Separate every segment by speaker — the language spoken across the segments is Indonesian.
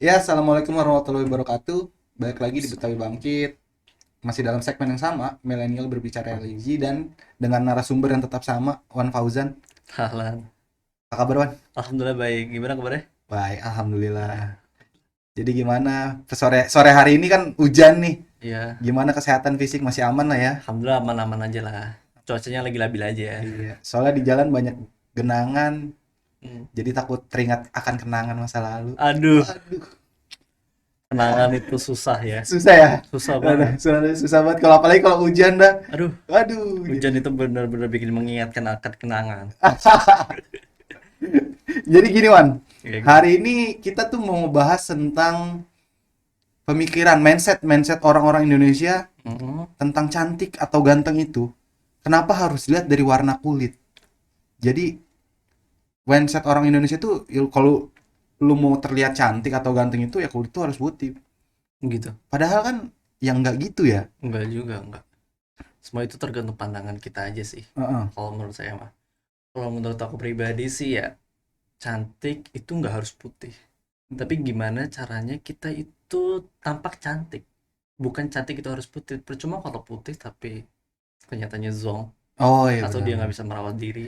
Speaker 1: Ya, assalamualaikum warahmatullahi wabarakatuh. Balik lagi di Betawi Bangkit. Masih dalam segmen yang sama, milenial berbicara religi dan dengan narasumber yang tetap sama, Wan Fauzan.
Speaker 2: Halan.
Speaker 1: Apa kabar, Wan?
Speaker 2: Alhamdulillah baik. Gimana kabarnya?
Speaker 1: Baik, alhamdulillah. Jadi gimana? Sore sore hari ini kan hujan nih.
Speaker 2: Iya.
Speaker 1: Gimana kesehatan fisik masih aman lah ya?
Speaker 2: Alhamdulillah aman-aman aja lah. Cuacanya lagi labil aja.
Speaker 1: Iya. Soalnya di jalan banyak genangan,
Speaker 2: Hmm.
Speaker 1: jadi takut teringat akan kenangan masa lalu.
Speaker 2: Aduh,
Speaker 1: Waduh,
Speaker 2: kenangan itu susah ya.
Speaker 1: susah ya?
Speaker 2: Susah
Speaker 1: Aduh,
Speaker 2: banget.
Speaker 1: susah banget kalau apalagi kalau hujan dah.
Speaker 2: Aduh,
Speaker 1: Waduh.
Speaker 2: hujan itu benar-benar bikin mengingatkan akan kenangan.
Speaker 1: Jadi gini Wan,
Speaker 2: Ya gimana?
Speaker 1: hari ini kita tuh mau ngebahas tentang pemikiran, mindset orang-orang Indonesia
Speaker 2: Mm-mm.
Speaker 1: tentang cantik atau ganteng itu. Kenapa harus dilihat dari warna kulit? Jadi mindset orang Indonesia tuh kalau lu mau terlihat cantik atau ganteng itu ya kulit tuh harus putih.
Speaker 2: Gitu.
Speaker 1: Padahal kan yang nggak gitu ya.
Speaker 2: Enggak juga, enggak. Semua itu tergantung pandangan kita aja sih.
Speaker 1: Heeh.
Speaker 2: Kalau menurut saya mah. Kalau menurut aku pribadi sih ya, cantik itu nggak harus putih. Tapi gimana caranya kita itu tampak cantik. Bukan cantik itu harus putih. Percuma kalau putih tapi kenyataannya zonk
Speaker 1: Oh iya
Speaker 2: atau dia nggak
Speaker 1: benar-benar.
Speaker 2: bisa merawat diri.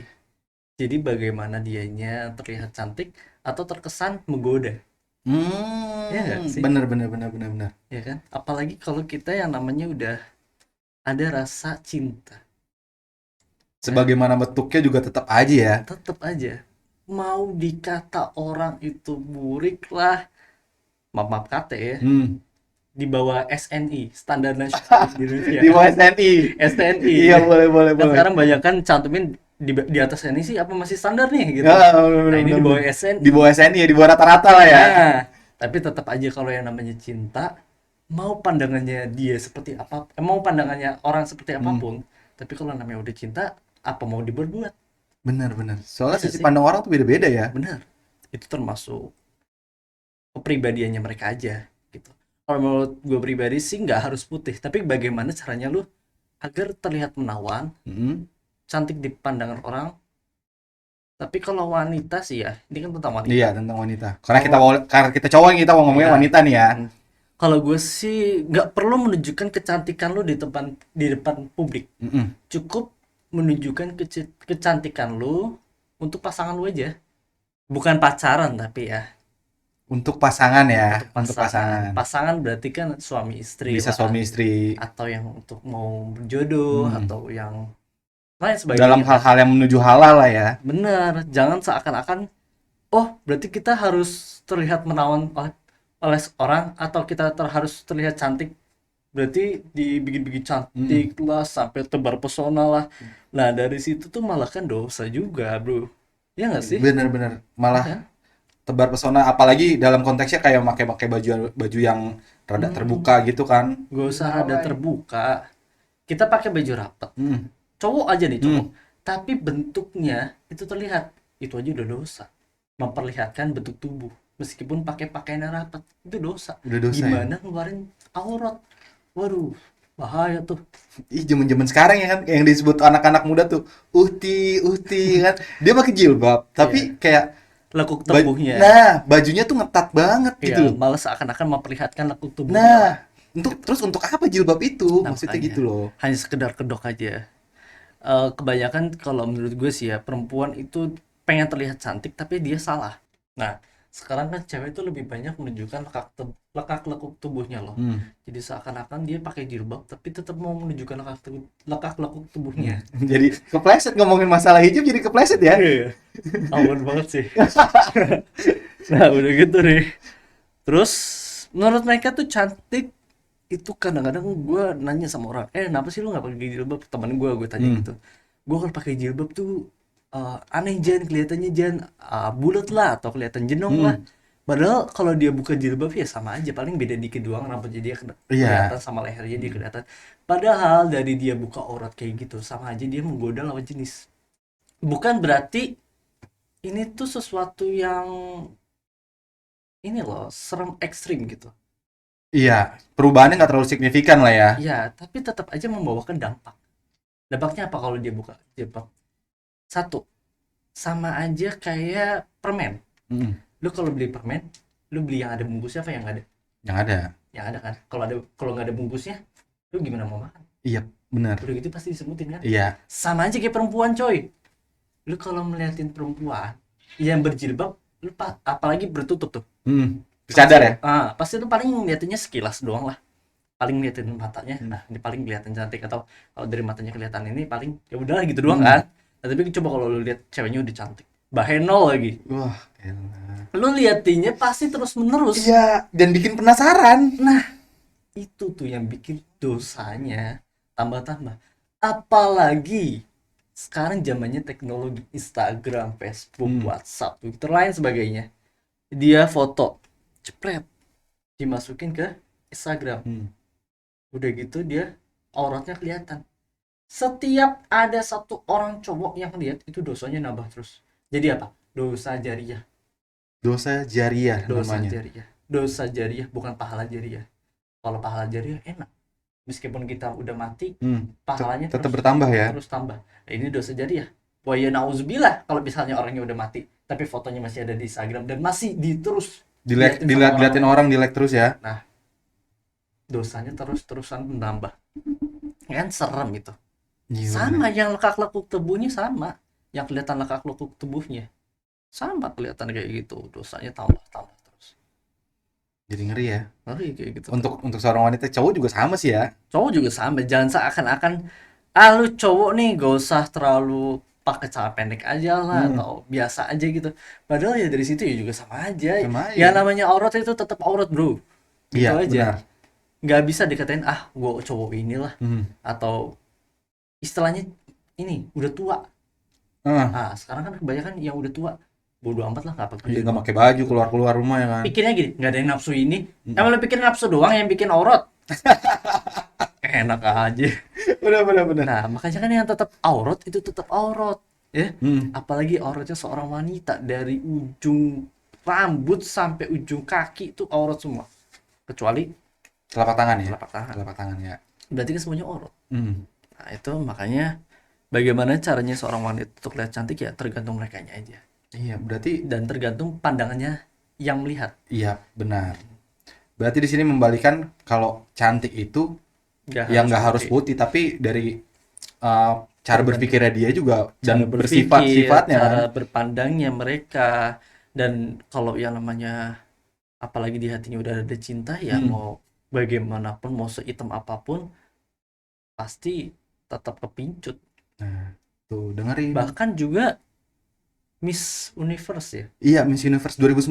Speaker 2: Jadi bagaimana dianya terlihat cantik atau terkesan menggoda, ya nggak sih?
Speaker 1: Benar benar benar benar benar.
Speaker 2: Ya kan? Apalagi kalau kita yang namanya udah ada rasa cinta, ya
Speaker 1: Sebagaimana bentuknya juga tetap aja ya.
Speaker 2: tetap aja mau dikata orang itu burik lah, maaf maaf kata ya,
Speaker 1: Hmm.
Speaker 2: di bawah SNI standar nasional di Indonesia.
Speaker 1: Di bawah SNI.
Speaker 2: STNI
Speaker 1: Iya boleh boleh
Speaker 2: kan
Speaker 1: boleh.
Speaker 2: sekarang banyak kan cantumin di atas SNI sih apa masih standar nih gitu.
Speaker 1: Ya,
Speaker 2: Nah ini
Speaker 1: benar
Speaker 2: di
Speaker 1: benar.
Speaker 2: bawah
Speaker 1: Di
Speaker 2: SNI.
Speaker 1: bawah SNI ya, di bawah rata-rata lah ya.
Speaker 2: Nah, tapi tetap aja kalau yang namanya cinta, mau pandangannya dia seperti apa, mau pandangannya orang seperti
Speaker 1: Hmm,
Speaker 2: apapun, tapi kalau namanya udah cinta, apa mau diperbuat?
Speaker 1: benar benar.
Speaker 2: Ya
Speaker 1: Soalnya
Speaker 2: nggak
Speaker 1: sisi
Speaker 2: sih?
Speaker 1: pandang orang tuh beda-beda ya.
Speaker 2: Benar. Itu termasuk kepribadiannya mereka aja, gitu. Kalau menurut gue pribadi sih nggak harus putih, tapi bagaimana caranya lu agar terlihat menawan,
Speaker 1: Hmm.
Speaker 2: cantik di pandangan orang. Tapi kalau wanita sih ya, ini kan tentang
Speaker 1: Iya
Speaker 2: wanita.
Speaker 1: tentang wanita.
Speaker 2: Kalau
Speaker 1: Karena kita cowok yang kita mau ngomongin
Speaker 2: ya,
Speaker 1: wanita nih ya.
Speaker 2: mm, kalau gue sih nggak perlu menunjukkan kecantikan lu di depan publik.
Speaker 1: Mm-mm.
Speaker 2: Cukup menunjukkan kecantikan lu untuk pasangan lu aja. Bukan pacaran tapi ya,
Speaker 1: Untuk pasangan ya,
Speaker 2: untuk
Speaker 1: untuk
Speaker 2: pasangan.
Speaker 1: pasangan.
Speaker 2: Pasangan berarti kan suami istri
Speaker 1: Bisa
Speaker 2: lah,
Speaker 1: suami istri.
Speaker 2: atau yang untuk mau berjodoh
Speaker 1: Hmm.
Speaker 2: atau yang lain
Speaker 1: Dalam
Speaker 2: sebagainya lah.
Speaker 1: hal-hal yang menuju halal lah ya.
Speaker 2: Bener, jangan seakan-akan oh berarti kita harus terlihat menawan oleh orang atau kita harus terlihat cantik, berarti dibikin-bikin
Speaker 1: Mm-mm.
Speaker 2: cantik lah sampai tebar pesona lah. Nah dari situ tuh malah kan dosa juga bro, ya nggak sih?
Speaker 1: Bener-bener.
Speaker 2: Ya
Speaker 1: Malah
Speaker 2: kan?
Speaker 1: tebar pesona apalagi dalam konteksnya kayak pakai-pakai baju baju yang rada
Speaker 2: Hmm,
Speaker 1: terbuka gitu kan.
Speaker 2: gak usah rada terbuka, kita pakai baju rapet,
Speaker 1: Hmm.
Speaker 2: cowok aja nih cowok,
Speaker 1: Hmm.
Speaker 2: tapi bentuknya itu terlihat, itu aja udah dosa. Memperlihatkan bentuk tubuh meskipun pakai pakaian yang rapat itu dosa.
Speaker 1: Udah dosa ya.
Speaker 2: Gimana ngeluarin aurat, waduh bahaya tuh.
Speaker 1: Ih, zaman-zaman sekarang ya kan yang disebut anak-anak muda tuh uhti kan. Dia pakai jilbab, tapi
Speaker 2: Iya,
Speaker 1: kayak
Speaker 2: lekuk tubuhnya.
Speaker 1: bajunya tuh ngetat banget
Speaker 2: Iya,
Speaker 1: gitu loh.
Speaker 2: malah seakan-akan memperlihatkan lekuk tubuhnya lah.
Speaker 1: Nah, untuk apa jilbab itu?
Speaker 2: Nah
Speaker 1: Maksudnya
Speaker 2: makanya
Speaker 1: gitu loh.
Speaker 2: hanya sekedar kedok aja. Kebanyakan kalau menurut gue sih ya, perempuan itu pengen terlihat cantik tapi dia salah. Nah sekarang kan cewek itu lebih banyak menunjukkan lekak lekuk tubuhnya loh.
Speaker 1: Hmm.
Speaker 2: Jadi seakan-akan dia pakai jilbab tapi tetap mau menunjukkan lekak lekuk tubuhnya.
Speaker 1: Hmm. Jadi kepleset ngomongin masalah hijab jadi kepleset ya.
Speaker 2: Iya, aman banget sih. Nah udah gitu nih. Terus menurut mereka tuh cantik itu kadang-kadang gue nanya sama orang, kenapa sih lu nggak pakai jilbab? Temen gue tanya
Speaker 1: Hmm.
Speaker 2: gitu. Gue kalau pakai jilbab tuh aneh Jan, kelihatannya Jan bulat lah atau kelihatan jenong lah.
Speaker 1: Hmm.
Speaker 2: Padahal kalau dia buka jilbab ya sama aja, paling beda dikit doang rambutnya dia kelihatan
Speaker 1: Iya.
Speaker 2: sama lehernya dia
Speaker 1: Hmm.
Speaker 2: kelihatan. Padahal dari dia buka aurat kayak gitu sama aja dia menggoda lawan jenis. Bukan berarti ini tuh sesuatu yang ini loh serem ekstrim gitu.
Speaker 1: Iya, perubahannya nggak terlalu signifikan lah ya.
Speaker 2: Ya, tapi tetap aja membawakan dampak. Dampaknya apa kalau dia buka jilbab? Satu, sama aja kayak permen.
Speaker 1: Hmm.
Speaker 2: Lu kalau beli permen, lu beli yang ada bungkusnya apa yang nggak ada?
Speaker 1: Yang ada.
Speaker 2: Yang ada kan. Kalau nggak ada bungkusnya, lu gimana mau makan?
Speaker 1: Iya, benar.
Speaker 2: Udah gitu pasti disebutin kan.
Speaker 1: Iya.
Speaker 2: Sama aja kayak perempuan coy. Lu kalau melihatin perempuan yang berjilbab, lu apalagi bertutup tuh,
Speaker 1: Sadar ya?
Speaker 2: pasti lu paling ngeliatinnya sekilas doang lah, paling ngeliatin matanya, nah ini paling kelihatan cantik, atau kalau dari matanya kelihatan ini paling ya udahlah gitu doang kan. Nah, tapi coba kalau lu lihat ceweknya udah cantik, bahenol lagi,
Speaker 1: Wah, elah.
Speaker 2: lu liatinnya pasti terus menerus.
Speaker 1: Iya, dan bikin penasaran.
Speaker 2: Nah, itu tuh yang bikin dosanya tambah-tambah. Apalagi sekarang zamannya teknologi Instagram, Facebook, WhatsApp, Twitter lain sebagainya. Dia foto, cepret, dimasukin ke Instagram. Udah gitu dia auratnya kelihatan. Setiap ada satu orang cowok yang lihat, itu dosanya nambah terus. Jadi apa? Dosa jariah.
Speaker 1: Dosa jariah
Speaker 2: Dosa
Speaker 1: namanya.
Speaker 2: jariah. Dosa jariah, bukan pahala jariah. Kalau pahala jariah enak. Meskipun kita udah mati, pahalanya
Speaker 1: Tetap
Speaker 2: terus
Speaker 1: bertambah ya.
Speaker 2: terus tambah. Nah, ini dosa jariah. Wah ya nauzubillah kalau misalnya orangnya udah mati, tapi fotonya masih ada di Instagram dan masih
Speaker 1: Diliatin orang, di like terus ya.
Speaker 2: Nah, dosanya terus-terusan menambah. Kan serem gitu.
Speaker 1: Iya,
Speaker 2: Sama
Speaker 1: bener.
Speaker 2: yang lekak-lekuk tubuhnya sama. Yang kelihatan lekak-lekuk tubuhnya. Sama kelihatan kayak gitu. Dosanya tambah-tambah terus.
Speaker 1: Jadi ngeri ya.
Speaker 2: Ngeri kayak gitu.
Speaker 1: Untuk seorang wanita, cowok juga sama sih ya.
Speaker 2: Cowok juga sama. Jangan seakan-akan lu cowok nih gak usah terlalu pakai celana pendek aja lah atau biasa aja gitu. Padahal ya dari situ ya juga sama aja.
Speaker 1: Sama aja.
Speaker 2: Ya namanya aurat itu tetap aurat, bro. Gitu
Speaker 1: Iya,
Speaker 2: aja.
Speaker 1: benar.
Speaker 2: Nggak bisa dikatain gue cowok inilah, atau istilahnya ini udah tua. Sekarang kan kebanyakan yang udah tua bodo amat lah, nggak pakai
Speaker 1: Iya,
Speaker 2: baju.
Speaker 1: nggak pakai baju keluar rumah ya kan.
Speaker 2: Pikirnya gini, nggak ada yang nafsu ini. Emang lu pikir nafsu doang yang bikin aurat? Enak aja.
Speaker 1: Benar.
Speaker 2: Nah, makanya kan yang tetap aurat itu tetap aurat, ya. Apalagi auratnya seorang wanita dari ujung rambut sampai ujung kaki itu aurat semua. Kecuali
Speaker 1: Telapak tangan ya.
Speaker 2: telapak tangan.
Speaker 1: Ya.
Speaker 2: Berarti kan semuanya aurat. Nah, itu makanya bagaimana caranya seorang wanita untuk lihat cantik ya tergantung merekanya aja.
Speaker 1: Iya, berarti.
Speaker 2: Dan tergantung pandangannya yang melihat.
Speaker 1: Iya, benar. Berarti di sini membalikan kalau cantik itu yang nggak harus putih, tapi dari cara berpikirnya dia juga dan sifatnya kan.
Speaker 2: cara berpandangnya mereka. Dan kalau yang namanya apalagi di hatinya udah ada cinta ya mau bagaimanapun, mau sehitam apapun pasti tetap kepincut.
Speaker 1: Nah, tuh dengerin.
Speaker 2: Bahkan juga Miss Universe ya.
Speaker 1: Iya, Miss Universe 2019.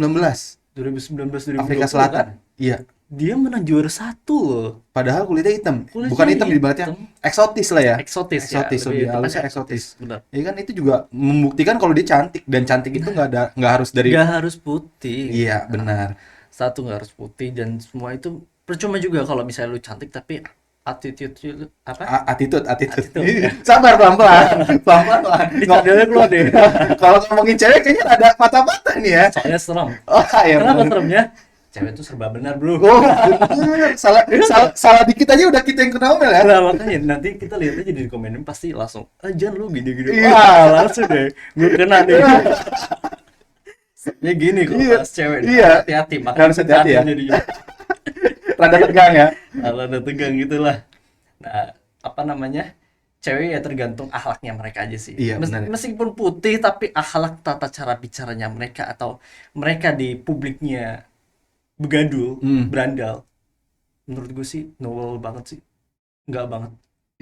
Speaker 2: 2019
Speaker 1: Afrika
Speaker 2: 2020
Speaker 1: Selatan.
Speaker 2: kan?
Speaker 1: Iya.
Speaker 2: Dia menang juara 1 loh.
Speaker 1: Padahal kulitnya hitam.
Speaker 2: Kulitnya
Speaker 1: Bukan hitam, ibaratnya
Speaker 2: hitam.
Speaker 1: eksotis lah ya.
Speaker 2: Eksotis
Speaker 1: Lebih
Speaker 2: tepatnya
Speaker 1: halusnya eksotis.
Speaker 2: Benar.
Speaker 1: Ya kan itu juga membuktikan kalau dia cantik, dan cantik itu nggak harus dari.
Speaker 2: Nggak harus putih.
Speaker 1: Iya, benar.
Speaker 2: Satu nggak harus putih, dan semua itu percuma juga kalau misalnya lu cantik tapi attitude lu apa?
Speaker 1: Attitude.
Speaker 2: Attitude.
Speaker 1: Sabar, pelan-pelan.
Speaker 2: Cadangnya keluar deh.
Speaker 1: Kalau ngomongin cewek kayaknya ada patah-patah nih ya.
Speaker 2: Soalnya serem.
Speaker 1: Oh, ya.
Speaker 2: Kenapa
Speaker 1: bener.
Speaker 2: seremnya? Cewek tuh serba benar, bro.
Speaker 1: Oh, bener. Salah dikit aja udah kita yang kena omel ya.
Speaker 2: Nah, makanya nanti kita lihat aja di komen pasti langsung, jangan lu gini-gini.
Speaker 1: Iya.
Speaker 2: Wah, langsung deh. Gue kena deh. Ya gini kok
Speaker 1: Iya.
Speaker 2: pas cewek.
Speaker 1: Iya.
Speaker 2: Hati-hati,
Speaker 1: Harus hati-hati ya.
Speaker 2: jadinya.
Speaker 1: Rada tegang ya.
Speaker 2: Rada tegang gitulah. Nah, apa namanya? Cewek ya tergantung akhlaknya mereka aja sih.
Speaker 1: Iya, benar ya.
Speaker 2: Meskipun putih tapi akhlak, tata cara bicaranya mereka, atau mereka di publiknya begadul, berandal. Menurut gue sih nowel banget sih. Enggak banget.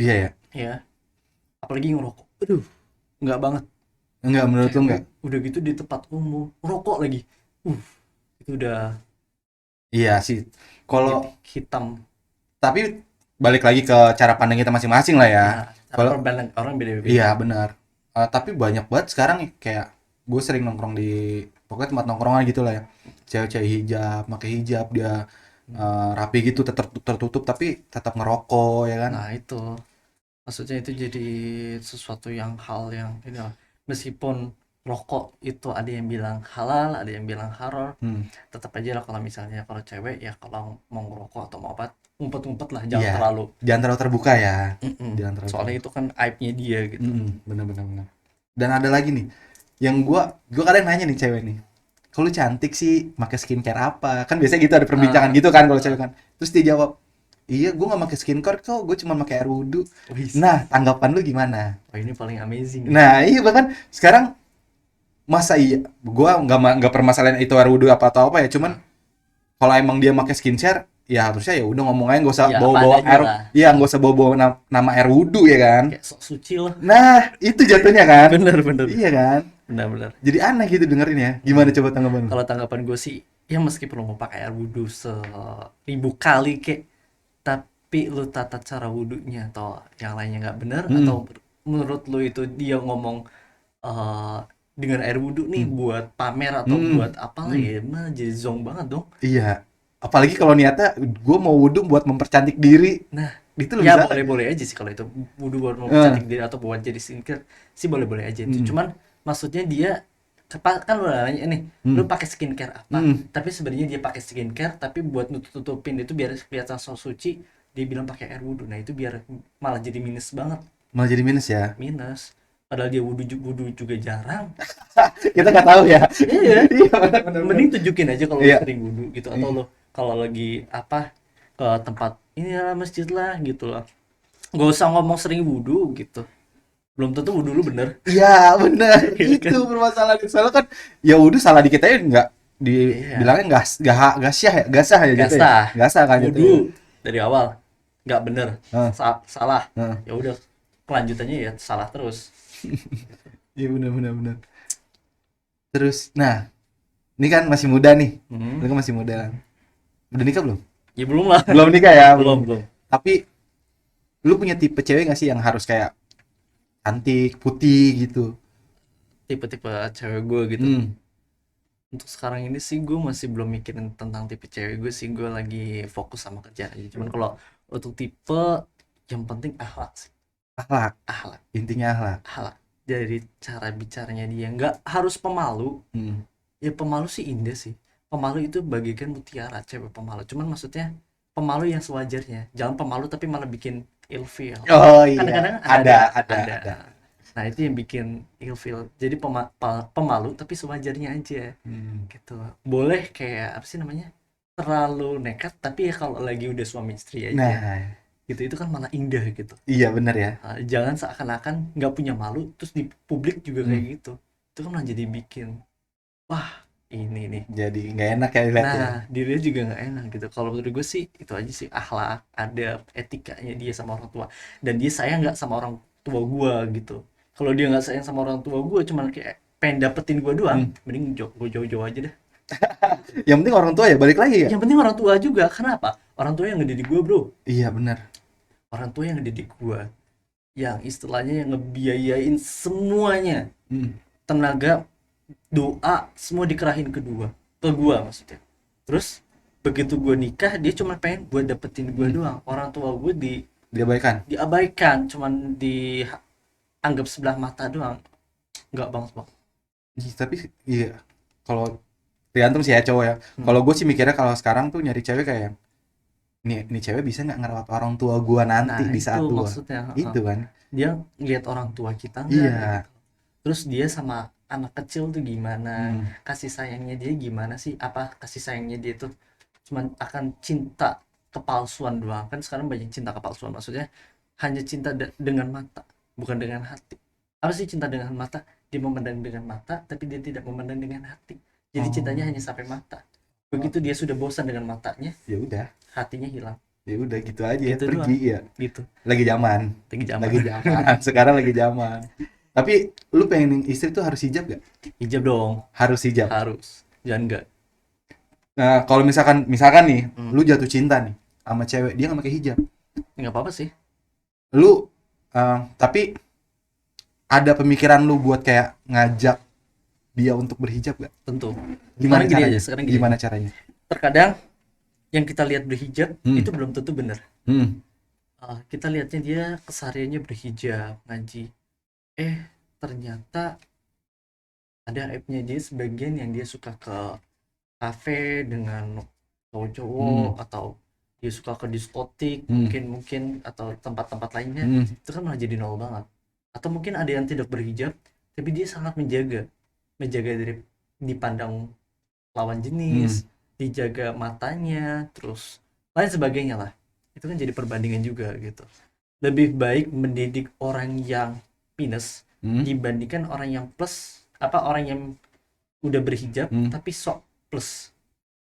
Speaker 1: Iya ya.
Speaker 2: Ya. Apalagi ngerokok. Aduh, enggak banget.
Speaker 1: Enggak, menurut lu enggak?
Speaker 2: Udah gitu di tempat umum, rokok lagi. Itu udah
Speaker 1: Iya sih. Kalau
Speaker 2: hitam.
Speaker 1: tapi balik lagi ke cara pandang kita masing-masing lah ya.
Speaker 2: Kalau orang beda-beda.
Speaker 1: Iya, benar. Tapi banyak banget sekarang kayak gue sering nongkrong di pokoknya tempat nongkrongan gitu lah ya. Cewek-cewek hijab, pakai hijab, dia rapi gitu, tertutup tapi tetap ngerokok ya kan.
Speaker 2: Nah, itu. Maksudnya itu jadi sesuatu hal yang ini lah. Meskipun rokok itu ada yang bilang halal, ada yang bilang haram. Tetap aja lah kalau misalnya kalau cewek ya kalau mau ngerokok atau mau apa, ngumpet-ngumpet lah, jangan
Speaker 1: terlalu terbuka ya.
Speaker 2: Soalnya itu kan aibnya dia gitu.
Speaker 1: Bener. Dan ada lagi nih yang gua kadang nanya nih cewek nih, kalau lu cantik sih pakai skincare apa? Kan biasanya gitu ada perbincangan
Speaker 2: Ah,
Speaker 1: gitu kan kalau cewek kan. Terus dia jawab, iya gue nggak pakai skincare kok, gue cuma pakai air wudhu.
Speaker 2: wis.
Speaker 1: Nah, tanggapan lu gimana?
Speaker 2: Wah, ini paling amazing nih.
Speaker 1: Nah, iya bahkan sekarang masa iya, gua nggak permasalahan itu air wudhu apa atau apa ya, cuman
Speaker 2: Ah,
Speaker 1: kalau emang dia pakai skincare, ya harusnya ya udah ngomong aja nggak usah
Speaker 2: ya apa
Speaker 1: bawa-bawa
Speaker 2: adanya
Speaker 1: air,
Speaker 2: lah.
Speaker 1: iya nggak usah bawa-bawa nama air wudhu ya kan.
Speaker 2: Kayak sok suci loh.
Speaker 1: Nah, itu jatuhnya kan.
Speaker 2: Bener bener
Speaker 1: Iya kan?
Speaker 2: bener bener.
Speaker 1: Jadi aneh gitu dengerin ya. Gimana
Speaker 2: Hmm.
Speaker 1: coba tanggapan lu?
Speaker 2: Kalau tanggapan gue sih, ya meskipun lo mau pakai air wudhu 1000 kali kek, tapi lu tata cara wudhunya atau yang lainnya nggak bener,
Speaker 1: Hmm.
Speaker 2: atau menurut lu itu dia ngomong eh, dengan air wudhu nih
Speaker 1: Hmm.
Speaker 2: buat pamer atau
Speaker 1: Hmm.
Speaker 2: buat apalah,
Speaker 1: Hmm.
Speaker 2: ya mah jadi zong banget dong.
Speaker 1: Iya. Apalagi kalau niatnya gue mau wudhu buat mempercantik diri.
Speaker 2: Nah,
Speaker 1: Itu lebih
Speaker 2: ya
Speaker 1: salah.
Speaker 2: boleh-boleh aja sih kalau itu wudhu buat
Speaker 1: Eh.
Speaker 2: mempercantik diri atau buat jadi skincare sih, boleh-boleh aja itu.
Speaker 1: Hmm.
Speaker 2: Cuman maksudnya dia kan lu udah nanya nih, lu
Speaker 1: Hmm.
Speaker 2: pakai skincare apa?
Speaker 1: Hmm.
Speaker 2: Tapi sebenarnya dia pakai skincare tapi buat nutup-tutupin itu biar kelihatan so suci, dia bilang pakai air wudhu. Nah, itu biar malah jadi minus banget,
Speaker 1: Malah jadi minus ya.
Speaker 2: minus. Padahal dia wudhu juga jarang.
Speaker 1: Kita nggak tahu ya.
Speaker 2: Iya,
Speaker 1: Iya benar benar benar.
Speaker 2: mending tunjukin aja kalau lu
Speaker 1: Iya.
Speaker 2: sering wudhu gitu, atau lu kalau lagi apa ke tempat ini lah, masjid lah gitu lah. Gak usah ngomong sering wudhu gitu. Belum tentu wudhu lu bener.
Speaker 1: Iya benar.
Speaker 2: Iya
Speaker 1: Itu
Speaker 2: kan?
Speaker 1: permasalahan. Soalnya kan ya udah salah dikit aja nggak
Speaker 2: Iya.
Speaker 1: dibilangnya nggak sah ya, nggak sah ya
Speaker 2: Gak
Speaker 1: gitu ya.
Speaker 2: sah.
Speaker 1: Nggak sah kan gitu ya.
Speaker 2: Wudhu dari awal nggak bener.
Speaker 1: Heeh,
Speaker 2: Salah.
Speaker 1: heeh.
Speaker 2: Ya udah, kelanjutannya ya salah terus.
Speaker 1: Iya benar benar benar. Terus, nah, ini kan masih muda nih.
Speaker 2: Hmm.
Speaker 1: Lu kan masih muda kan. Udah nikah belum?
Speaker 2: Ya belum lah.
Speaker 1: Belum nikah ya,
Speaker 2: Belum,
Speaker 1: belum.
Speaker 2: belum.
Speaker 1: Tapi lu punya tipe cewek gak sih yang harus kayak cantik, putih gitu?
Speaker 2: Tipe-tipe cewek gue gitu.
Speaker 1: Hmm.
Speaker 2: Untuk sekarang ini sih gue masih belum mikirin tentang tipe cewek gue sih, gue lagi fokus sama kerjaan aja. Cuman kalau untuk tipe, yang penting akhlak sih.
Speaker 1: Akhlak,
Speaker 2: Akhlak,
Speaker 1: intinya akhlak.
Speaker 2: akhlak. Dari cara bicaranya dia, nggak harus pemalu.
Speaker 1: Hmm.
Speaker 2: Ya pemalu sih indah sih. Pemalu itu bagaikan mutiara, cewek pemalu. Cuman maksudnya pemalu yang sewajarnya. Jangan pemalu tapi malah bikin ilfeel.
Speaker 1: Oh
Speaker 2: Kadang-kadang
Speaker 1: iya, ada,
Speaker 2: ada.
Speaker 1: ada.
Speaker 2: Nah, itu yang bikin ilfeel. Jadi pemalu tapi sewajarnya aja.
Speaker 1: Hmm.
Speaker 2: Gitu. Boleh kayak apa sih namanya? Terlalu nekat, tapi ya kalau lagi udah suami istri aja.
Speaker 1: Nah,
Speaker 2: Gitu, itu kan malah indah gitu.
Speaker 1: iya bener ya.
Speaker 2: Jangan seakan-akan nggak punya malu terus di publik juga kayak
Speaker 1: Hmm.
Speaker 2: gitu. Itu kan malah jadi bikin, wah, ini nih.
Speaker 1: Jadi nggak enak ya dilihat ya.
Speaker 2: Nah, dirinya juga nggak enak gitu. Kalau menurut gue sih itu aja sih, akhlak, adab, etikanya dia sama orang tua. Dan dia sayang nggak sama orang tua gue gitu. Kalau dia nggak sayang sama orang tua gue, cuman kayak pengen dapetin gue doang,
Speaker 1: Hmm.
Speaker 2: mending gue jauh-jauh aja deh.
Speaker 1: Yang penting orang tua ya balik lagi ya.
Speaker 2: Yang penting orang tua juga. Kenapa? Orang tua yang ngedidik gue, bro.
Speaker 1: Iya bener.
Speaker 2: Orang tua yang ngedidik gue, yang istilahnya yang ngebiayain semuanya,
Speaker 1: Hmm.
Speaker 2: tenaga, doa, semua dikerahin ke gue maksudnya. Terus begitu gue nikah, dia cuma pengen buat dapetin gue doang. Orang tua gue
Speaker 1: Diabaikan.
Speaker 2: diabaikan, cuman dianggap sebelah mata doang. Nggak banget bang.
Speaker 1: Ih, tapi iya kalau tergantung sih ya cowok ya.
Speaker 2: Hmm.
Speaker 1: Kalau gue sih mikirnya kalau sekarang tuh nyari cewek kayak nih cewek bisa nggak ngerawat orang tua gua nanti
Speaker 2: Nah,
Speaker 1: di saat
Speaker 2: itu
Speaker 1: tua.
Speaker 2: maksudnya.
Speaker 1: Itu kan.
Speaker 2: Dia ngeliat orang tua kita nggak
Speaker 1: Iya.
Speaker 2: gitu. Terus dia sama anak kecil tuh gimana,
Speaker 1: Hmm.
Speaker 2: kasih sayangnya dia gimana sih, apa kasih sayangnya dia tuh cuman akan cinta kepalsuan doang. Kan sekarang banyak cinta kepalsuan, maksudnya hanya cinta dengan mata, bukan dengan hati. Apa sih cinta dengan mata? Dia memandang dengan mata tapi dia tidak memandang dengan hati, jadi
Speaker 1: Oh.
Speaker 2: cintanya hanya sampai mata. Begitu dia sudah bosan dengan matanya,
Speaker 1: Ya udah.
Speaker 2: hatinya hilang.
Speaker 1: Ya udah gitu aja ya,
Speaker 2: Gitu
Speaker 1: pergi ya.
Speaker 2: Gitu,
Speaker 1: Lagi zaman.
Speaker 2: lagi zaman.
Speaker 1: Lagi zaman. Sekarang lagi zaman. Tapi lu pengen istri tuh harus hijab gak?
Speaker 2: Hijab dong,
Speaker 1: Harus hijab.
Speaker 2: harus, jangan enggak.
Speaker 1: Nah, kalau misalkan nih,
Speaker 2: Hmm.
Speaker 1: lu jatuh cinta nih sama cewek, dia nggak pakai hijab.
Speaker 2: Nggak apa-apa sih.
Speaker 1: Lu tapi ada pemikiran lu buat kayak ngajak dia untuk berhijab gak?
Speaker 2: Tentu.
Speaker 1: Gimana
Speaker 2: Sekarang gini
Speaker 1: caranya?
Speaker 2: aja, sekarang gini.
Speaker 1: Gimana caranya?
Speaker 2: Terkadang yang kita lihat berhijab
Speaker 1: Hmm.
Speaker 2: itu belum tentu benar.
Speaker 1: Hmm.
Speaker 2: Kita lihatnya dia kesehariannya berhijab, ngaji. Ternyata ada aibnya dia, sebagian yang dia suka ke kafe dengan cowok-cowok, atau dia suka ke diskotik, mungkin atau tempat-tempat lainnya.
Speaker 1: Hmm.
Speaker 2: Itu kan malah jadi nol banget. Atau mungkin ada yang tidak berhijab tapi dia sangat menjaga dari dipandang lawan
Speaker 1: Hmm.
Speaker 2: jenis, dijaga matanya, terus lain sebagainya lah. Itu kan jadi perbandingan juga gitu. Lebih baik mendidik orang yang minus
Speaker 1: Hmm.
Speaker 2: dibandingkan orang yang plus, apa orang yang udah berhijab
Speaker 1: Hmm.
Speaker 2: tapi sok plus.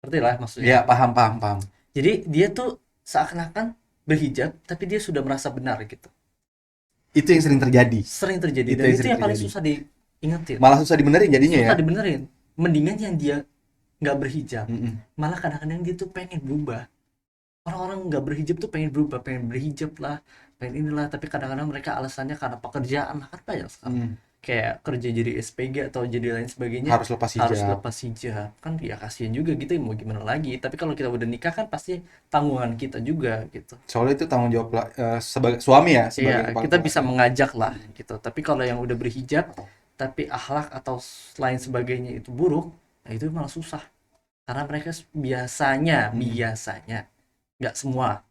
Speaker 2: Ngerti lah maksudnya.
Speaker 1: Ya, paham.
Speaker 2: Jadi dia tuh seakan-akan berhijab tapi dia sudah merasa benar gitu.
Speaker 1: Itu yang sering terjadi.
Speaker 2: Sering terjadi
Speaker 1: Itu
Speaker 2: dan
Speaker 1: yang
Speaker 2: itu
Speaker 1: sering
Speaker 2: yang paling
Speaker 1: terjadi.
Speaker 2: susah diingetin.
Speaker 1: Malah susah dibenerin jadinya ya.
Speaker 2: Susah dibenerin. Mendingan yang dia nggak berhijab.
Speaker 1: Mm-mm.
Speaker 2: Malah kadang-kadang dia tuh pengen berubah. Orang-orang nggak berhijab tuh pengen berubah, pengen berhijab lah, pengen inilah, tapi kadang-kadang mereka alasannya karena pekerjaan lah, kan banyak sekarang.
Speaker 1: Hmm.
Speaker 2: Kayak kerja jadi SPG atau jadi lain sebagainya,
Speaker 1: Harus lepas
Speaker 2: harus
Speaker 1: hijab.
Speaker 2: lepas hijab. Kan ya kasihan juga gitu, mau gimana lagi. Tapi kalau kita udah nikah kan pasti tanggungan kita juga gitu.
Speaker 1: Soalnya itu tanggung jawab sebagai suami ya, sebagai
Speaker 2: Iya,
Speaker 1: kepala
Speaker 2: kita bisa
Speaker 1: keluarga.
Speaker 2: mengajak lah gitu. Tapi kalau yang udah berhijab, tapi akhlak atau lain sebagainya itu buruk, nah itu malah susah. Karena mereka
Speaker 1: Hmm.
Speaker 2: biasanya, nggak semua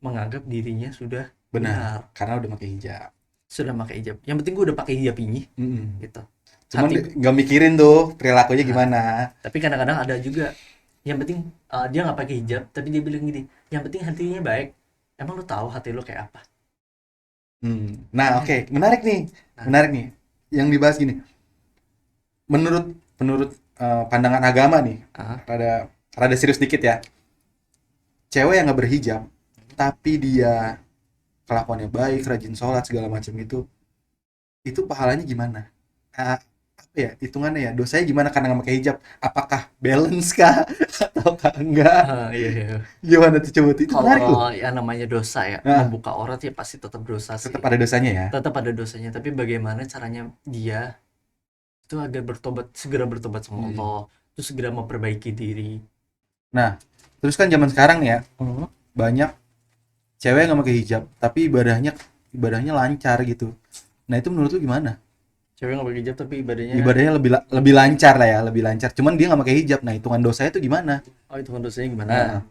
Speaker 2: menganggap dirinya sudah
Speaker 1: Benar,
Speaker 2: benar,
Speaker 1: karena udah pakai hijab.
Speaker 2: sudah pakai hijab. Yang penting gue udah pakai hijab ini,
Speaker 1: Mm-mm.
Speaker 2: gitu.
Speaker 1: Cuman
Speaker 2: Hati,
Speaker 1: nggak mikirin tuh perilakunya
Speaker 2: nah,
Speaker 1: gimana.
Speaker 2: tapi kadang-kadang ada juga yang penting dia nggak pakai hijab, tapi dia bilang gini, yang penting hatinya baik. Emang lu tahu hati lu kayak apa?
Speaker 1: Nah,
Speaker 2: Iya
Speaker 1: oke,
Speaker 2: kan?
Speaker 1: menarik nih,
Speaker 2: Nah,
Speaker 1: menarik nih. Yang dibahas gini, menurut menurut pandangan agama nih,
Speaker 2: ah,
Speaker 1: rada rada serius dikit ya. Cewek yang nggak berhijab, tapi dia kelakuannya baik, rajin sholat segala macam itu pahalanya gimana? Ah, apa ya? Hitungannya ya, dosanya gimana karena nggak pakai hijab? Apakah balance kah ataukah enggak?
Speaker 2: iya, iya.
Speaker 1: Gimana tuh coba tuh? Itu menarik loh.
Speaker 2: Kalau yang namanya dosa ya,
Speaker 1: Nah,
Speaker 2: membuka aurat ya pasti tetap dosa
Speaker 1: tetap
Speaker 2: sih.
Speaker 1: ada dosanya ya.
Speaker 2: Tetap ada dosanya, tapi bagaimana caranya dia itu agar bertobat, segera bertobat sama
Speaker 1: Hmm.
Speaker 2: Allah, terus segera memperbaiki diri.
Speaker 1: Nah, terus kan zaman sekarang nih ya,
Speaker 2: Hmm.
Speaker 1: banyak cewek yang nggak pakai hijab, tapi ibadahnya lancar gitu. Nah, itu menurut lu gimana?
Speaker 2: Cewek nggak pakai hijab tapi ibadahnya,
Speaker 1: Ibadahnya lebih lancar lah ya, lebih lancar. Cuman dia nggak pakai hijab. Nah, hitungan dosanya itu gimana?
Speaker 2: oh itu kan dosanya gimana?
Speaker 1: Nah,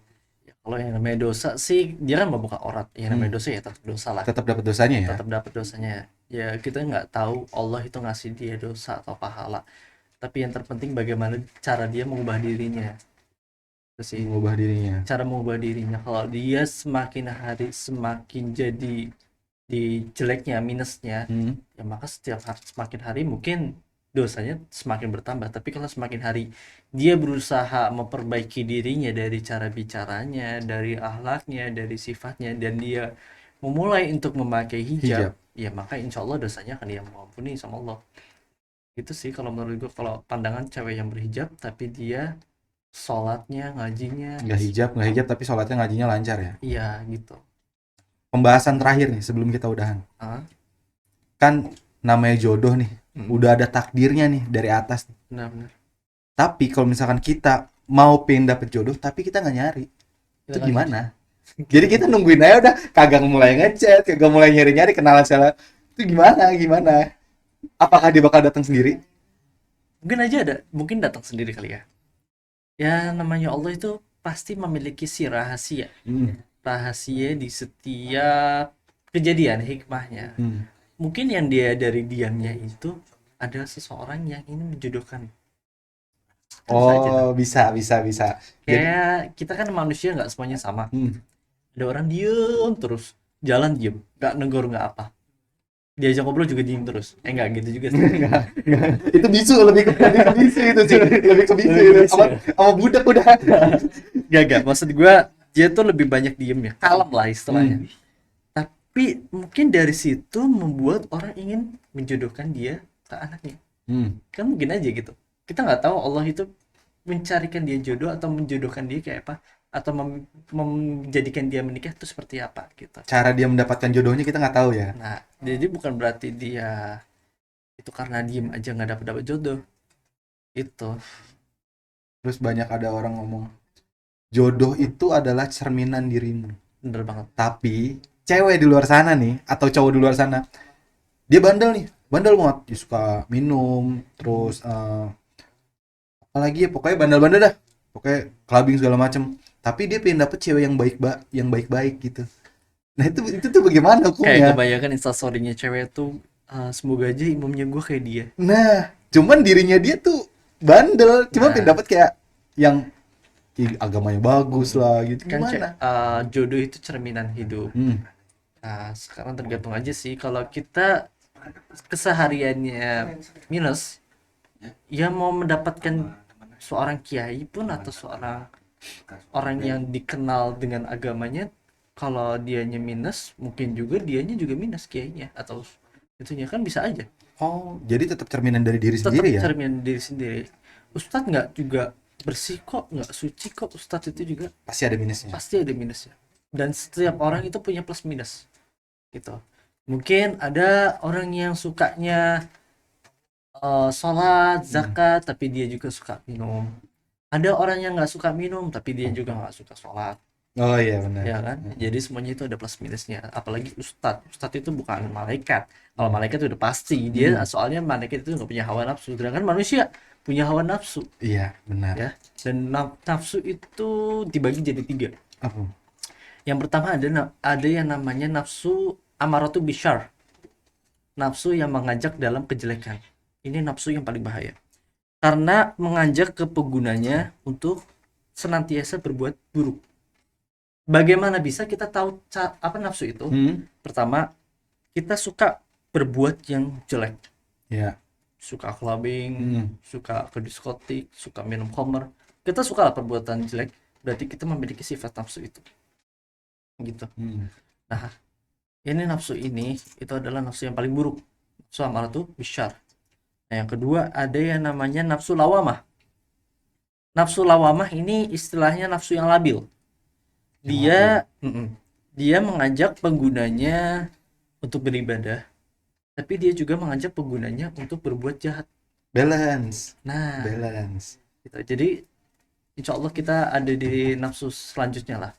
Speaker 2: Ya, kalau yang namanya dosa sih, dia kan membuka aurat. Yang namanya
Speaker 1: hmm,
Speaker 2: dosa ya tetap dosa lah,
Speaker 1: tetap dapat dosanya ya.
Speaker 2: tetap dapat dosanya. Ya kita nggak tahu Allah itu ngasih dia dosa atau pahala. Tapi yang terpenting bagaimana cara dia mengubah dirinya. Itu sih.
Speaker 1: Mengubah dirinya.
Speaker 2: Cara mengubah dirinya. Kalau dia semakin hari semakin jadi di jeleknya, minusnya,
Speaker 1: Hmm,
Speaker 2: ya maka setiap hari, semakin hari mungkin dosanya semakin bertambah. Tapi kalau semakin hari dia berusaha memperbaiki dirinya dari cara bicaranya, dari akhlaknya, dari sifatnya, dan dia memulai untuk memakai hijab,
Speaker 1: hijab.
Speaker 2: ya maka insya Allah dosanya akan dia mengampuni sama Allah. Itu sih kalau menurut gue, kalau pandangan cewek yang berhijab tapi dia sholatnya, ngajinya,
Speaker 1: Nggak hijab, tapi sholatnya ngajinya lancar ya.
Speaker 2: iya gitu.
Speaker 1: Pembahasan terakhir nih sebelum kita udahan.
Speaker 2: Ah,
Speaker 1: Kan namanya jodoh nih, udah ada takdirnya nih dari atas.
Speaker 2: benar-benar.
Speaker 1: Tapi kalau misalkan kita mau pengen dapet jodoh, tapi kita nggak nyari,
Speaker 2: Kita
Speaker 1: itu
Speaker 2: nggak
Speaker 1: gimana? Jadi kita nungguin aja udah, kagak mulai ngechat, kagak mulai nyari-nyari kenalan segala. Itu gimana? Apakah dia bakal datang sendiri?
Speaker 2: mungkin aja ada, mungkin datang sendiri kali ya. Ya namanya Allah itu pasti memiliki si rahasia,
Speaker 1: Hmm.
Speaker 2: rahasia di setiap kejadian, hikmahnya.
Speaker 1: Hmm.
Speaker 2: Mungkin yang dia dari diamnya itu ada seseorang yang ingin menjodohkan. Kan bisa aja tuh.
Speaker 1: Oh, bisa. Jadi,
Speaker 2: Kayak kita kan manusia nggak semuanya sama.
Speaker 1: hmm.
Speaker 2: Ada orang diem terus, jalan diem, nggak negor nggak apa. Diajak ngobrol juga diem terus. Nggak gitu juga sih.
Speaker 1: Nggak. Itu bisu, lebih ke bisu itu sih, lebih ke bisu
Speaker 2: Lebih ke
Speaker 1: itu.
Speaker 2: bisu
Speaker 1: Sama,
Speaker 2: ya?
Speaker 1: sama budak udah.
Speaker 2: Gak. Maksud gue, dia tuh lebih banyak diem ya. Kalem lah istilahnya.
Speaker 1: Hmm.
Speaker 2: Tapi mungkin dari situ membuat orang ingin menjodohkan dia ke anaknya.
Speaker 1: Hmm.
Speaker 2: Kan mungkin aja gitu. Kita nggak tahu Allah itu mencarikan dia jodoh atau menjodohkan dia kayak apa, atau menjadikan dia menikah itu seperti apa gitu.
Speaker 1: Cara dia mendapatkan jodohnya kita nggak tahu ya.
Speaker 2: Nah, jadi bukan berarti dia itu karena diem aja nggak dapat jodoh. Itu
Speaker 1: Terus banyak ada orang ngomong, jodoh itu adalah cerminan dirimu.
Speaker 2: bener banget.
Speaker 1: Tapi cewek di luar sana nih, atau cowok di luar sana, dia bandel banget. Dia suka minum, terus apalagi ya, pokoknya bandel-bandel dah. Pokoknya clubbing segala macem. Tapi dia pengen dapet cewek yang baik-baik gitu. Nah, itu tuh bagaimana
Speaker 2: Kayak
Speaker 1: hukumnya?
Speaker 2: kebanyakan instastorynya cewek tuh, semoga aja imamnya gue kayak dia.
Speaker 1: Nah, cuman dirinya dia tuh bandel, cuma pengen
Speaker 2: Nah,
Speaker 1: dapet kayak yang agamanya bagus lah gitu,
Speaker 2: Kan
Speaker 1: gimana?
Speaker 2: jodoh itu cerminan hidup.
Speaker 1: Hmm.
Speaker 2: Nah, sekarang tergantung aja sih kalau kita kesehariannya minus, ya mau mendapatkan seorang kiai pun atau seorang orang yang dikenal dengan agamanya, kalau dianya minus, mungkin juga dianya juga minus kiainya atau itunya kan bisa aja.
Speaker 1: Oh, jadi tetap cerminan dari diri
Speaker 2: Tetap
Speaker 1: sendiri ya?
Speaker 2: cermin diri sendiri. Ustadz nggak juga bersih kok, nggak suci kok. Ustadz itu juga
Speaker 1: Pasti ada minusnya.
Speaker 2: pasti ada minusnya. Dan setiap orang itu punya plus minus gitu. Mungkin ada orang yang sukanya sholat, zakat, tapi dia juga suka minum. Ada orang yang nggak suka minum, tapi dia juga nggak suka sholat,
Speaker 1: Oh iya benar.
Speaker 2: ya kan? Jadi semuanya itu ada plus minusnya. Apalagi ustadz, ustadz itu bukan malaikat. Kalau malaikat itu udah pasti dia, soalnya malaikat itu nggak punya hawa nafsu. Sedangkan manusia punya hawa nafsu,
Speaker 1: Iya benar.
Speaker 2: ya. Dan nafsu itu dibagi jadi 3.
Speaker 1: Apa?
Speaker 2: Yang pertama ada yang namanya nafsu amaratu bisyar, nafsu yang mengajak dalam kejelekan. Ini nafsu yang paling bahaya karena mengajak ke penggunanya untuk senantiasa berbuat buruk. Bagaimana bisa kita tahu apa nafsu itu? Pertama, kita suka berbuat yang jelek,
Speaker 1: Ya.
Speaker 2: suka clubbing, suka ke diskotik, suka minum khamr. Kita suka lah perbuatan jelek, berarti kita memiliki sifat nafsu itu, gitu. Nah, ini nafsu ini itu adalah nafsu yang paling buruk, nafsu amaratu bisyar. Nah, yang kedua ada yang namanya nafsu lawamah. Nafsu lawamah ini istilahnya nafsu yang labil. Dia dia mengajak penggunanya untuk beribadah, tapi dia juga mengajak penggunanya untuk berbuat jahat.
Speaker 1: Balance.
Speaker 2: Nah,
Speaker 1: Balance.
Speaker 2: gitu. Jadi insya Allah kita ada di nafsu selanjutnya lah.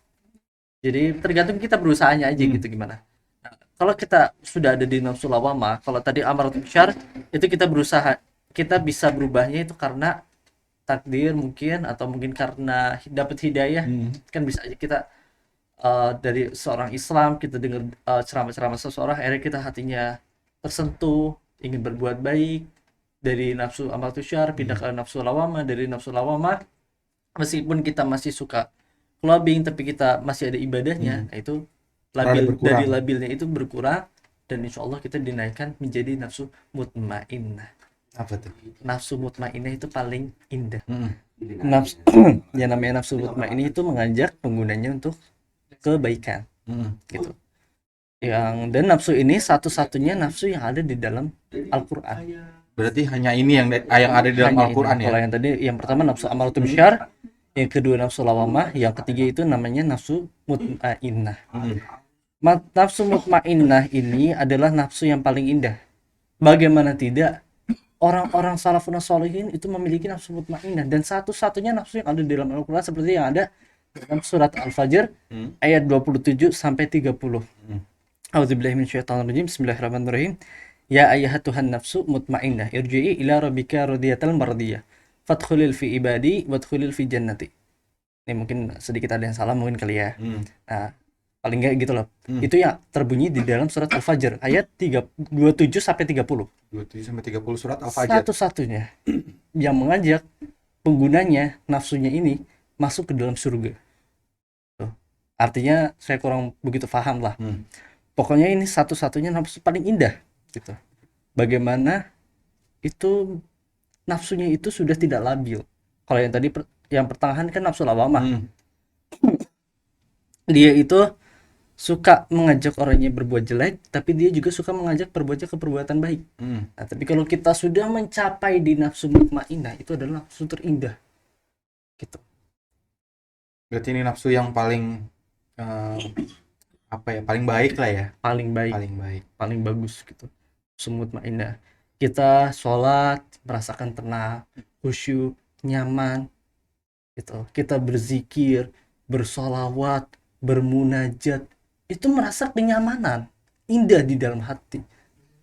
Speaker 2: Jadi tergantung kita berusahanya aja gitu gimana. Nah, kalau kita sudah ada di nafsu lawamah, kalau tadi amaratul bisyar itu kita berusaha, kita bisa berubahnya itu karena takdir mungkin, atau mungkin karena dapat hidayah. Kan bisa aja kita dari seorang Islam, kita dengar ceramah-ceramah seseorang, akhirnya kita hatinya tersentuh, ingin berbuat baik, dari nafsu amal tusyar pindah ke nafsu lawamah, dari nafsu lawamah meskipun kita masih suka clubbing tapi kita masih ada ibadahnya. Nah, itu labil, dari labilnya itu berkurang, dan insya Allah kita dinaikkan menjadi nafsu mutmainnah.
Speaker 1: Apa tuh?
Speaker 2: Nafsu mutmainnah itu paling indah. Nafsu yang namanya nafsu mutmainnah itu mengajak penggunanya untuk kebaikan, gitu. Dan nafsu ini satu-satunya nafsu yang ada di dalam Al-Qur'an.
Speaker 1: Berarti hanya ini yang ada di dalam Al-Qur'an ya.
Speaker 2: Kalau yang tadi yang pertama nafsu amaratu bisyar, yang kedua nafsu lawamah, yang ketiga itu namanya nafsu mutmainnah. Nafsu mutmainnah ini adalah nafsu yang paling indah. Bagaimana tidak? Orang-orang salafun sholihin itu memiliki nafsu mutmainnah, dan satu-satunya nafsu yang ada di dalam Al-Qur'an seperti yang ada dalam surat Al-Fajr ayat 27 sampai 30. A'udzubillahi minasyaitonirrajim. Bismillahirrahmanirrahim. Ya ayyatuhan nafsu mutmainnah irji'i ila rabbika radiyatan mardiyah fadkhulil fi ibadi wadkhulil fi jannati. Ini mungkin sedikit ada yang salah mungkin kali ya. Nah, paling enggak gitu loh. Itu yang terbunyi di dalam surat Al-Fajr ayat 27 sampai 30.
Speaker 1: 27 sampai 30 surat Al-Fajr.
Speaker 2: Satu-satunya yang mengajak penggunanya, nafsunya ini masuk ke dalam surga. Tuh. Artinya saya kurang begitu paham lah. Pokoknya ini satu-satunya nafsu paling indah gitu. Bagaimana itu nafsunya itu sudah tidak labil. Kalau yang tadi yang pertengahan kan nafsu lawamah. Dia itu suka mengajak orangnya berbuat jelek, tapi dia juga suka mengajak berbuatnya ke perbuatan baik. Nah, tapi kalau kita sudah mencapai di nafsu mutmainnah, itu adalah nafsu terindah. Gitu.
Speaker 1: Berarti ini nafsu yang paling apa ya? Paling baik lah ya.
Speaker 2: Paling baik.
Speaker 1: Paling baik.
Speaker 2: Paling bagus gitu. Nafsu mutmainnah. Kita sholat merasakan tenang, khusyuk, nyaman, gitu. Kita berzikir, bersolawat, bermunajat, itu merasa kenyamanan, indah di dalam hati.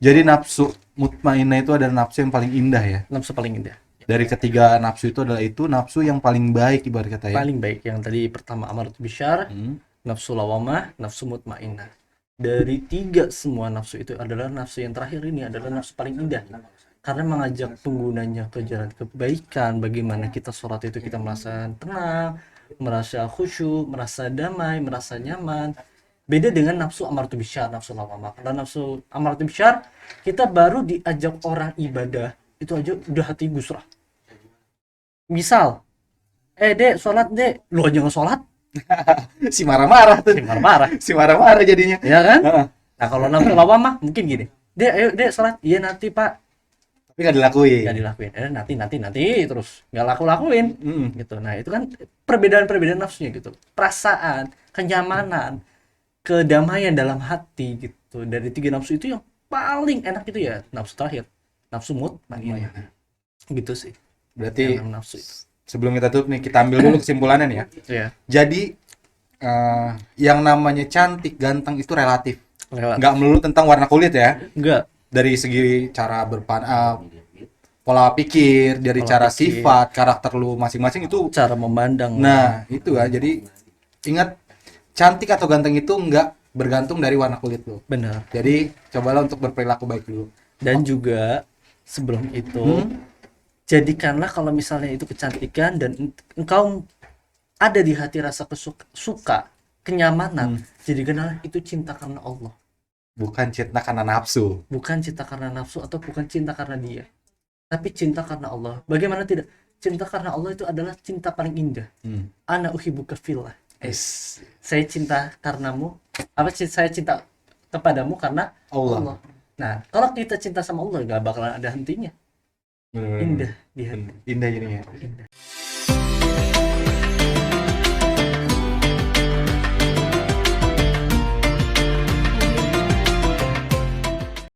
Speaker 1: Jadi nafsu mutmainnah itu adalah nafsu yang paling indah ya.
Speaker 2: Nafsu paling indah.
Speaker 1: Dari ketiga nafsu itu adalah itu nafsu yang paling baik ibarat kata ya.
Speaker 2: Paling baik. Yang tadi pertama amaratu bisyar, nafsu lawamah, nafsu mutmainnah. Dari 3 semua nafsu itu adalah nafsu yang terakhir ini adalah nafsu paling indah. karena mengajak penggunanya ke jalan kebaikan. Bagaimana kita sholat itu kita merasa tenang, merasa khusyuk, merasa damai, merasa nyaman. Beda dengan nafsu amaratu bisyar, nafsu lawamah. Karena nafsu amaratu bisyar, kita baru diajak orang ibadah itu aja udah hati gusrah. Misal, dek sholat dek, lu aja nggak sholat,
Speaker 1: Si marah-marah tuh.
Speaker 2: marah-marah,
Speaker 1: Si marah-marah jadinya.
Speaker 2: ya kan?
Speaker 1: Heeh.
Speaker 2: Nah kalau nafsu lawamah mungkin gini, dek ayo dek sholat, iya nanti pak,
Speaker 1: Tapi nggak dilakuin.
Speaker 2: nggak dilakuin, nanti terus nggak lakuin,
Speaker 1: Mm-mm.
Speaker 2: gitu. Nah itu kan perbedaan nafsunya gitu, perasaan, kenyamanan, kedamaian dalam hati gitu. Dari tiga nafsu itu yang paling enak itu ya nafsu terakhir, nafsu mutmainnah, gitu sih.
Speaker 1: Berarti
Speaker 2: Yang nafsu itu.
Speaker 1: sebelum kita tutup nih, kita ambil dulu kesimpulannya nih ya.
Speaker 2: Ya,
Speaker 1: Jadi yang namanya cantik, ganteng itu relatif.
Speaker 2: lewat.
Speaker 1: Nggak melulu tentang warna kulit ya.
Speaker 2: Enggak,
Speaker 1: Dari segi cara pola pikir, dari
Speaker 2: Pola
Speaker 1: cara
Speaker 2: pikir.
Speaker 1: sifat, karakter lu masing-masing itu.
Speaker 2: cara memandang.
Speaker 1: Nah, itu ya. Jadi ingat, cantik atau ganteng itu nggak bergantung dari warna kulit lu.
Speaker 2: Benar.
Speaker 1: Jadi cobalah untuk berperilaku baik dulu.
Speaker 2: Dan juga sebelum itu, jadikanlah kalau misalnya itu kecantikan dan engkau ada di hati rasa suka, kenyamanan, jadikanlah itu cinta karena Allah.
Speaker 1: Bukan cinta karena nafsu.
Speaker 2: Bukan cinta karena nafsu atau bukan cinta karena dia. Tapi cinta karena Allah. Bagaimana tidak? Cinta karena Allah itu adalah cinta paling indah. Ana uhibbuka fillah.
Speaker 1: Yes.
Speaker 2: Saya cinta karenamu. Saya cinta kepadamu karena
Speaker 1: Allah.
Speaker 2: Allah. Nah, kalau kita cinta sama Allah, gak bakalan ada hentinya. Indah di hati.
Speaker 1: Indah jadinya.
Speaker 2: Indah.